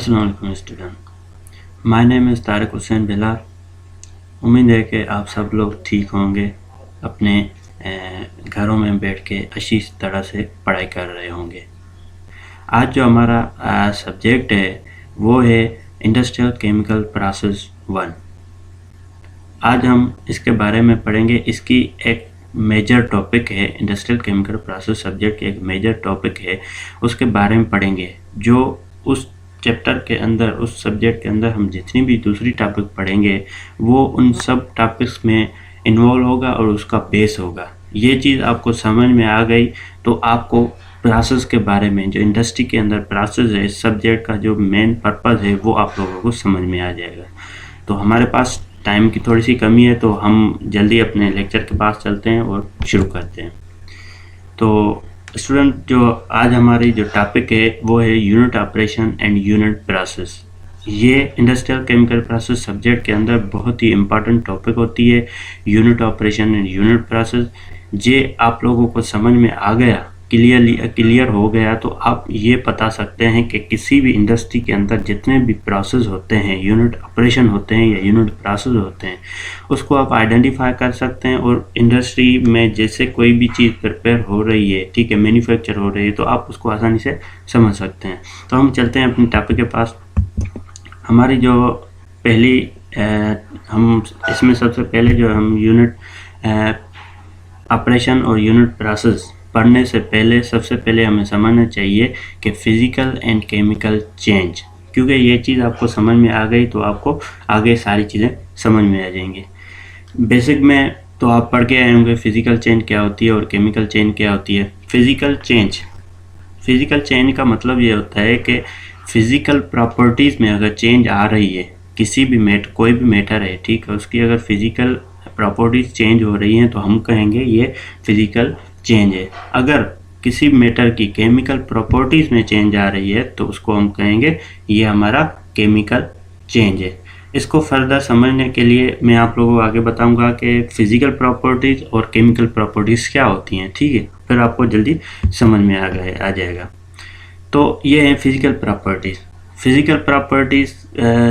अस्सलाम वालेकुम student, my name is Tariq Hussain Bilal. उम्मीद है कि आप सब लोग ठीक होंगे, अपने घरों में बैठ के अच्छी तरह से पढ़ाई कर रहे होंगे। आज जो हमारा सब्जेक्ट है वो है इंडस्ट्रियल केमिकल प्रोसेस 1। आज हम इसके बारे में पढ़ेंगे। इसकी एक मेजर टॉपिक है, इंडस्ट्रियल केमिकल प्रोसेस सब्जेक्ट की एक मेजर टॉपिक है, उसके बारे में पढ़ेंगे। जो उस चैप्टर के अंदर, उस सब्जेक्ट के अंदर हम जितनी भी दूसरी टॉपिक पढ़ेंगे वो उन सब टॉपिक्स में इन्वॉल्व होगा और उसका बेस होगा। ये चीज़ आपको समझ में आ गई तो आपको प्रोसेस के बारे में, जो इंडस्ट्री के अंदर प्रोसेस है, इस सब्जेक्ट का जो मेन पर्पज़ है वो आप लोगों को समझ में आ जाएगा। तो हमारे पास टाइम की थोड़ी सी कमी है तो हम जल्दी अपने लेक्चर के पास चलते हैं और शुरू करते हैं। तो स्टूडेंट, जो आज हमारी जो टॉपिक है वो है unit operation and unit process. ये इंडस्ट्रियल केमिकल प्रोसेस सब्जेक्ट के अंदर बहुत ही इम्पॉर्टेंट टॉपिक होती है, unit operation and unit process. ये आप लोगों को समझ में आ गया, क्लियर हो गया तो आप ये बता सकते हैं कि किसी भी इंडस्ट्री के अंदर जितने भी प्रोसेस होते हैं, यूनिट ऑपरेशन होते हैं या यूनिट प्रोसेस होते हैं, उसको आप आइडेंटिफाई कर सकते हैं। और इंडस्ट्री में जैसे कोई भी चीज़ प्रिपेयर हो रही है, ठीक है, मैन्युफैक्चर हो रही है, तो आप उसको आसानी से समझ सकते हैं। तो हम चलते हैं अपने टॉपिक के पास। हमारी जो पहली हम इसमें सबसे पहले जो हम यूनिट ऑपरेशन और यूनिट प्रोसेस पढ़ने से पहले सबसे पहले हमें समझना चाहिए कि फिज़िकल एंड केमिकल चेंज, क्योंकि ये चीज़ आपको समझ में आ गई तो आपको आगे सारी चीज़ें समझ में आ जाएंगी। बेसिक में तो आप पढ़ के आए होंगे फिज़िकल चेंज क्या होती है और केमिकल चेंज क्या होती है। फिज़िकल चेंज का मतलब ये होता है कि फिज़िकल प्रॉपर्टीज़ में अगर चेंज आ रही है, किसी भी कोई भी मैटर है, ठीक है, उसकी अगर फिज़िकल प्रॉपर्टीज़ चेंज हो रही हैं तो हम कहेंगे ये फिज़िकल चेंज है। अगर किसी मैटर की केमिकल प्रॉपर्टीज़ में चेंज आ रही है तो उसको हम कहेंगे ये हमारा केमिकल चेंज है। इसको फर्दर समझने के लिए मैं आप लोगों को आगे बताऊंगा कि फिज़िकल प्रॉपर्टीज़ और केमिकल प्रॉपर्टीज़ क्या होती हैं, ठीक है, फिर आपको जल्दी समझ में आ जाएगा। तो ये है फिज़िकल प्रॉपर्टीज़। फिज़िकल प्रॉपर्टीज़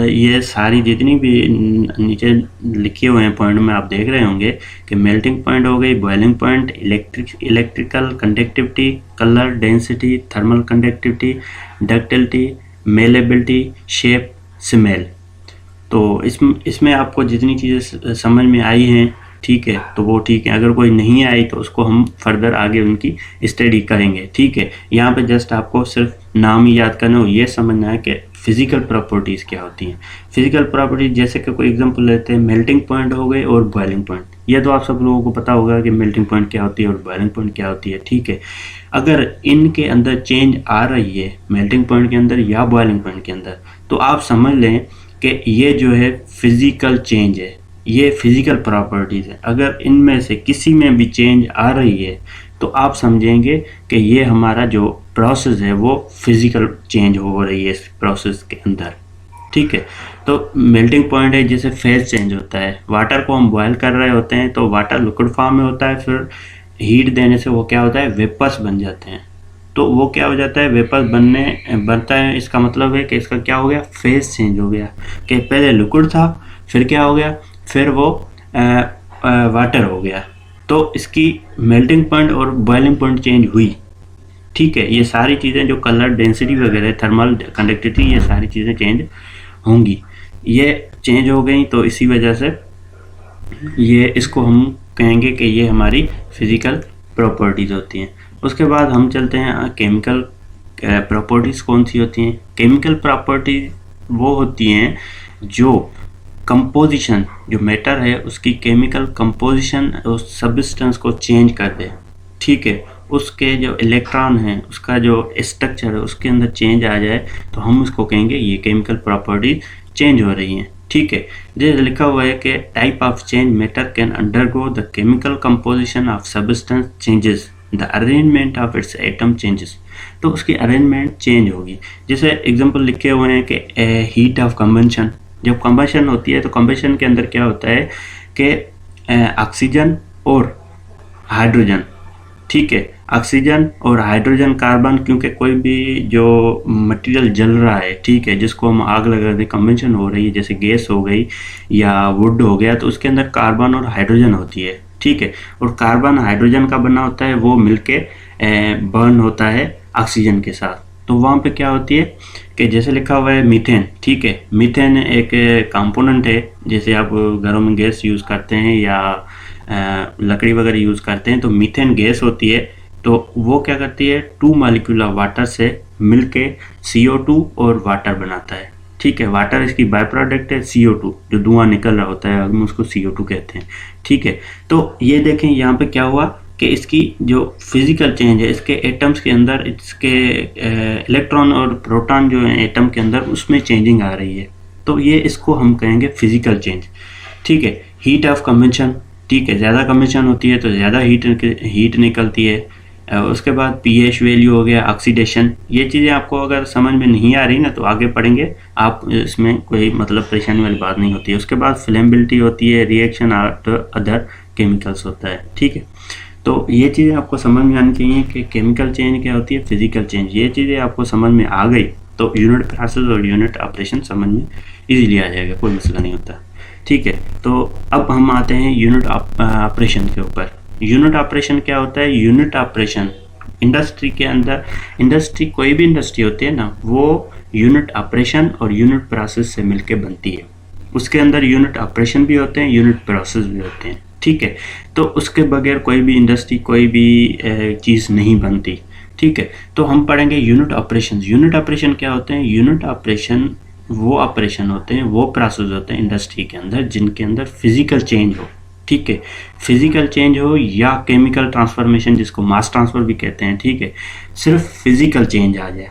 ये सारी जितनी भी नीचे लिखे हुए हैं पॉइंट में आप देख रहे होंगे कि मेल्टिंग पॉइंट हो गई, boiling point, electrical conductivity, colour, density, thermal conductivity, ductility, malleability, shape, smell. तो इसमें आपको जितनी चीज़ें समझ में आई हैं, ठीक है, तो वो ठीक है। अगर कोई नहीं आई तो उसको हम फर्दर आगे उनकी स्टडी करेंगे, ठीक है। यहाँ पे जस्ट आपको सिर्फ नाम ही याद करना हो, ये समझना है कि फिज़िकल प्रॉपर्टीज़ क्या होती हैं। फिज़िकल प्रॉपर्टीज़ जैसे कि कोई एग्जांपल लेते हैं, मेल्टिंग पॉइंट हो गए और बॉइलिंग पॉइंट। ये तो आप सब लोगों को पता होगा कि मेल्टिंग पॉइंट क्या होती है और बॉइलिंग पॉइंट क्या होती है, ठीक है। अगर इनके अंदर चेंज आ रही है, मेल्टिंग पॉइंट के अंदर या बॉइलिंग पॉइंट के अंदर, तो आप समझ लें कि ये जो है फिज़िकल चेंज है, ये फिज़िकल प्रॉपर्टीज़ है। अगर इनमें से किसी में भी चेंज आ रही है तो आप समझेंगे कि ये हमारा जो प्रोसेस है वो फिज़िकल चेंज हो रही है इस प्रोसेस के अंदर, ठीक है। तो मेल्टिंग पॉइंट है, जैसे फेज चेंज होता है। वाटर को हम बॉयल कर रहे होते हैं तो वाटर लिक्विड फॉर्म में होता है, फिर हीट देने से वो क्या होता है, वेपर्स बन जाते हैं। तो वो क्या हो जाता है, वेपर्स बनता है। इसका मतलब है कि इसका क्या हो गया, फेज चेंज हो गया, कि पहले लिक्विड था, फिर क्या हो गया, फिर वो वाटर हो गया। तो इसकी मेल्टिंग पॉइंट और बॉइलिंग पॉइंट चेंज हुई, ठीक है। ये सारी चीज़ें जो कलर, डेंसिटी वगैरह, थर्मल कंडक्टिविटी, ये सारी चीज़ें चेंज होंगी। ये चेंज हो गई तो इसी वजह से ये इसको हम कहेंगे कि ये हमारी फिज़िकल प्रॉपर्टीज़ होती हैं। उसके बाद हम चलते हैं केमिकल प्रॉपर्टीज़ कौन सी होती हैं। केमिकल प्रॉपर्टीज़ वो होती हैं जो कंपोजिशन, जो मैटर है उसकी केमिकल कंपोजिशन उस सब्सटेंस को चेंज कर दे, ठीक है। उसके जो इलेक्ट्रॉन हैं, उसका जो स्ट्रक्चर है, उसके अंदर चेंज आ जाए तो हम उसको कहेंगे ये केमिकल प्रॉपर्टी चेंज हो रही हैं, ठीक है। जैसे लिखा हुआ है कि type of change matter can undergo the chemical composition of substance changes, the arrangement of its atom changes. तो उसकी अरेंजमेंट चेंज होगी। जैसे एग्जांपल लिखे हुए हैं कि हीट ऑफ कंबंशन, जब कंबंशन होती है तो कंबंशन के अंदर क्या होता है कि ऑक्सीजन और हाइड्रोजन, ठीक है। ऑक्सीजन और हाइड्रोजन कार्बन, क्योंकि कोई भी जो मटेरियल जल रहा है, ठीक है, जिसको हम आग लगा दें, कंबेंशन हो रही है, जैसे गैस हो गई या वुड हो गया, तो उसके अंदर कार्बन और हाइड्रोजन होती है, ठीक है। और कार्बन हाइड्रोजन का बना होता है, वो मिलके बर्न होता है ऑक्सीजन के साथ। तो वहाँ पे क्या होती है कि जैसे लिखा हुआ है मीथेन, ठीक है। मीथेन एक कंपोनेंट है, जैसे आप घरों में गैस यूज़ करते हैं या लकड़ी वगैरह यूज़ करते हैं, तो मीथेन गैस होती है। तो वो क्या करती है, 2 मॉलिक्यूल वाटर से मिलके CO2 और वाटर बनाता है, ठीक है। वाटर इसकी बाय प्रोडक्ट है, CO2 जो धुआं निकल रहा होता है, हम उसको CO2 कहते हैं, ठीक है। तो ये देखें यहाँ पे क्या हुआ कि इसकी जो फिजिकल चेंज है, इसके एटम्स के अंदर इसके इलेक्ट्रॉन और प्रोटॉन जो है एटम के अंदर, उसमें चेंजिंग आ रही है। तो ये इसको हम कहेंगे फिजिकल चेंज, ठीक है। हीट ऑफ कन्वेंशन, ठीक है, ज़्यादा कन्वेंशन होती है तो ज़्यादा हीट निकलती है। उसके बाद pH वैल्यू हो गया, ऑक्सीडेशन। ये चीज़ें आपको अगर समझ में नहीं आ रही ना तो आगे पढ़ेंगे आप, इसमें कोई मतलब परेशानी वाली बात नहीं होती है। उसके बाद फ्लेमेबिलिटी होती है, रिएक्शन आफ्टर अदर केमिकल्स होता है, ठीक है। तो ये चीज़ें आपको समझ में आनी चाहिए कि केमिकल चेंज क्या होती है, फिजिकल चेंज। ये चीज़ें आपको समझ में आ गई तो यूनिट प्रोसेस और यूनिट ऑपरेशन समझ में इजीली आ जाएगा, कोई मसला नहीं होता, ठीक है। तो अब हम आते हैं यूनिट ऑपरेशन के ऊपर। यूनिट ऑपरेशन क्या होता है? यूनिट ऑपरेशन इंडस्ट्री के अंदर, इंडस्ट्री कोई भी इंडस्ट्री होती है ना, वो यूनिट ऑपरेशन और यूनिट प्रोसेस से मिलके बनती है। उसके अंदर यूनिट ऑपरेशन भी होते हैं, यूनिट प्रोसेस भी होते हैं, ठीक है। तो उसके बगैर कोई भी इंडस्ट्री, कोई भी चीज़ नहीं बनती, ठीक है। तो हम पढ़ेंगे यूनिट ऑपरेशन। यूनिट ऑपरेशन क्या होते हैं? यूनिट ऑपरेशन वो ऑपरेशन होते हैं, वो प्रोसेस होते हैं इंडस्ट्री के अंदर जिनके अंदर फिजिकल चेंज हो, ठीक है। फिजिकल चेंज हो या केमिकल ट्रांसफॉर्मेशन, जिसको मास ट्रांसफर भी कहते हैं, ठीक है। सिर्फ फिजिकल चेंज आ जाए।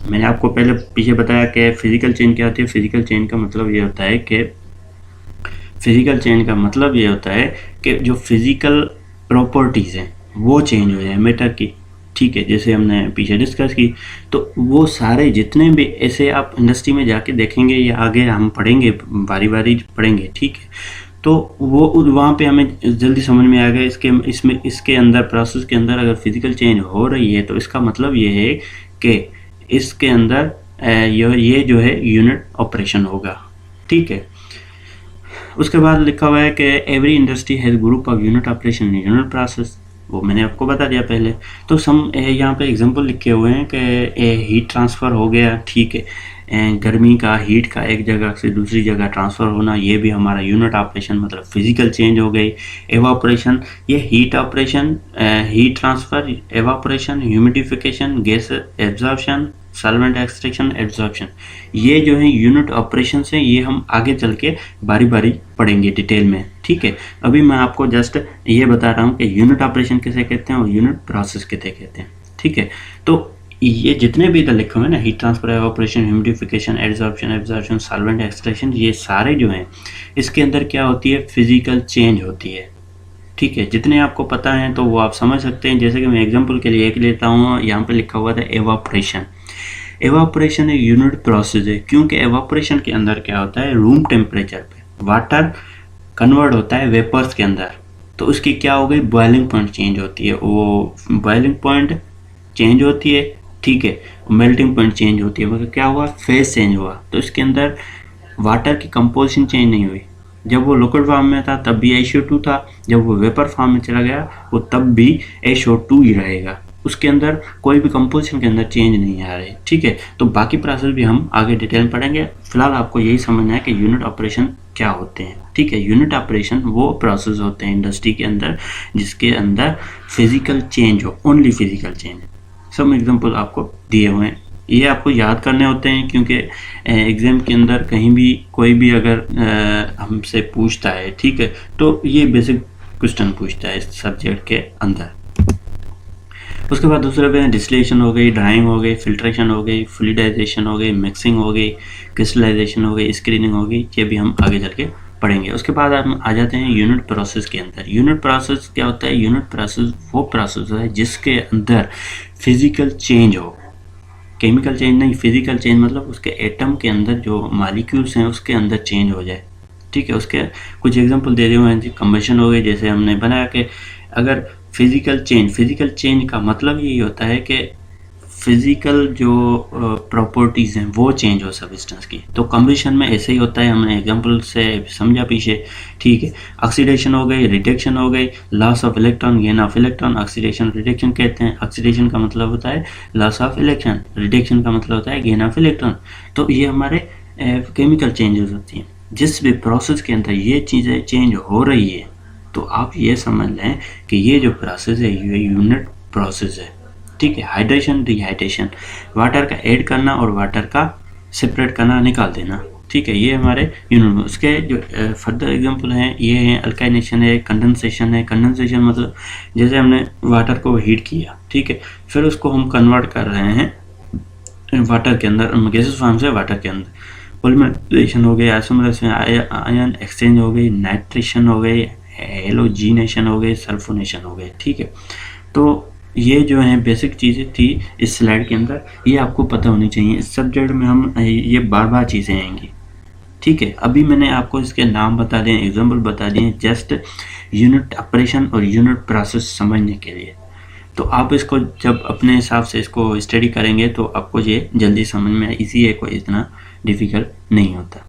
मैंने आपको पहले पीछे बताया कि फिजिकल चेंज क्या होती है। फिजिकल चेंज का मतलब ये होता है कि जो फिजिकल प्रॉपर्टीज़ हैं वो चेंज हो जाए मैटर की, ठीक है, जैसे हमने पीछे डिस्कस की। तो वो सारे जितने भी ऐसे आप इंडस्ट्री में जाके देखेंगे या आगे हम पढ़ेंगे, बारी बारी पढ़ेंगे, ठीक है। तो वो वहाँ पे हमें जल्दी समझ में आ गया। इसके अंदर प्रोसेस के अंदर अगर फिजिकल चेंज हो रही है तो इसका मतलब ये है कि इसके अंदर ये जो है यूनिट ऑपरेशन होगा, ठीक है। उसके बाद लिखा हुआ है कि every industry has group of unit operation unit process, वो मैंने आपको बता दिया पहले। तो यहाँ पे एग्जांपल लिखे हुए हैं कि हीट ट्रांसफ़र हो गया, ठीक है। गर्मी का, हीट का एक जगह से दूसरी जगह ट्रांसफ़र होना, ये भी हमारा यूनिट ऑपरेशन मतलब फिजिकल चेंज हो गई। एवापोरेशन, ये heat operation, heat transfer, evaporation, humidification, gas absorption, solvent extraction, absorption, ये जो है यूनिट ऑपरेशन से, ये हम आगे चल के बारी बारी पढ़ेंगे डिटेल में, ठीक है। अभी मैं आपको जस्ट ये बता रहा हूँ कि यूनिट ऑपरेशन किसे कहते हैं और यूनिट प्रोसेस किसे कहते हैं, ठीक है। तो ये जितने भी इधर लिखे हुए हैं ना, heat transfer, evaporation, humidification, absorption, solvent extraction, ये सारे जो हैं इसके अंदर क्या होती है? फिजिकल चेंज होती है, ठीक है। जितने आपको पता है तो वो आप समझ सकते हैं। जैसे कि मैं एग्जांपल के लिए एक लेता हूँ, यहाँ पे लिखा हुआ था एवापोरेशन। एवापोरेशन एक यूनिट प्रोसेस है, क्योंकि एवापोरेशन के अंदर क्या होता है? रूम टेम्परेचर पे वाटर कन्वर्ट होता है वेपर्स के अंदर, तो उसकी क्या हो गई? बॉइलिंग पॉइंट चेंज होती है। वो बॉइलिंग पॉइंट चेंज होती है, ठीक है। मेल्टिंग पॉइंट चेंज होती है, मतलब क्या हुआ? फेज चेंज हुआ। तो इसके अंदर वाटर की कंपोजिशन चेंज नहीं हुई। जब वो लिक्विड फॉर्म में था तब भी HO2 था, जब वो वेपर फॉर्म में चला गया वो तब भी HO2 ही रहेगा। उसके अंदर कोई भी कंपोजिशन के अंदर चेंज नहीं आ रही, ठीक है। तो बाकी प्रोसेस भी हम आगे डिटेल में पढ़ेंगे। फिलहाल आपको यही समझना है कि यूनिट ऑपरेशन क्या होते हैं, ठीक है। यूनिट ऑपरेशन वो प्रोसेस होते हैं इंडस्ट्री के अंदर जिसके अंदर फिजिकल चेंज हो, ओनली फिजिकल चेंज। सब एग्जांपल आपको दिए हुए हैं, ये आपको याद करने होते हैं, क्योंकि एग्ज़ाम के अंदर कहीं भी कोई भी अगर हमसे पूछता है, ठीक है, तो ये बेसिक क्वेश्चन पूछता है इस सब्जेक्ट के अंदर। उसके बाद दूसरे में डिस्टिलेशन हो गई, ड्राइंग हो गई, फिल्ट्रेशन हो गई, फ्लूइडाइजेशन हो गई, मिक्सिंग हो गई, क्रिस्टलाइजेशन हो गई, स्क्रीनिंग हो गई, ये भी हम आगे चल के पढ़ेंगे। उसके बाद हम आ जाते हैं यूनिट प्रोसेस के अंदर। यूनिट प्रोसेस क्या होता है? यूनिट प्रोसेस वो प्रोसेस है जिसके अंदर फिजिकल चेंज हो, केमिकल चेंज नहीं, फिजिकल चेंज मतलब उसके एटम के अंदर जो मॉलिक्यूल्स हैं उसके अंदर चेंज हो जाए, ठीक है। उसके कुछ एग्जांपल दे रहे हुए हैं। कंबशन हो गई, जैसे हमने बनाया कि अगर फिजिकल चेंज का मतलब यही होता है कि फिजिकल जो प्रॉपर्टीज़ हैं वो चेंज हो सब्सटेंस की। तो कंबशन में ऐसे ही होता है, हमने एग्जांपल से समझा पीछे, ठीक है। ऑक्सीडेशन हो गई, रिडक्शन हो गई, loss of electron, gain of electron, oxidation reduction कहते हैं। ऑक्सीडेशन का मतलब होता है लॉस ऑफ इलेक्ट्रॉन, रिडक्शन का मतलब होता है गेन ऑफ इलेक्ट्रॉन। तो ये हमारे केमिकल चेंजेस होती हैं। जिस भी प्रोसेस के अंदर ये चीज़ें चेंज हो रही है तो आप ये समझ लें कि ये जो प्रोसेस है ये यूनिट प्रोसेस है, ठीक है। हाइड्रेशन, डिहाइड्रेशन, वाटर का ऐड करना और वाटर का सेपरेट करना, निकाल देना, ठीक है। ये हमारे यूनिट। उसके जो फर्दर एग्जांपल हैं ये हैं अल्काइनेशन है, कंडेंसेशन है। कंडेंसेशन मतलब जैसे हमने वाटर को हीट किया, ठीक है, फिर उसको हम कन्वर्ट कर रहे हैं वाटर के अंदर, गैसेस फॉर्म से वाटर के अंदर। पॉलीमराइजेशन हो गई, आइसोमरेशन, आयन एक्सचेंज हो गई, नाइट्रेशन हो गई, हेलोजिनेशन हो गई, सल्फोनेशन हो गई, ठीक है। तो ये जो है बेसिक चीज़ें थी इस स्लाइड के अंदर, ये आपको पता होनी चाहिए। इस सब्जेक्ट में हम ये बार बार चीज़ें आएंगी, ठीक है। अभी मैंने आपको इसके नाम बता दिए, एग्जाम्पल बता दिए, जस्ट यूनिट ऑपरेशन और यूनिट प्रोसेस समझने के लिए। तो आप इसको जब अपने हिसाब से इसको स्टडी करेंगे तो आपको ये जल्दी समझ में ईजी है, कोई इतना डिफ़िकल्ट नहीं होता।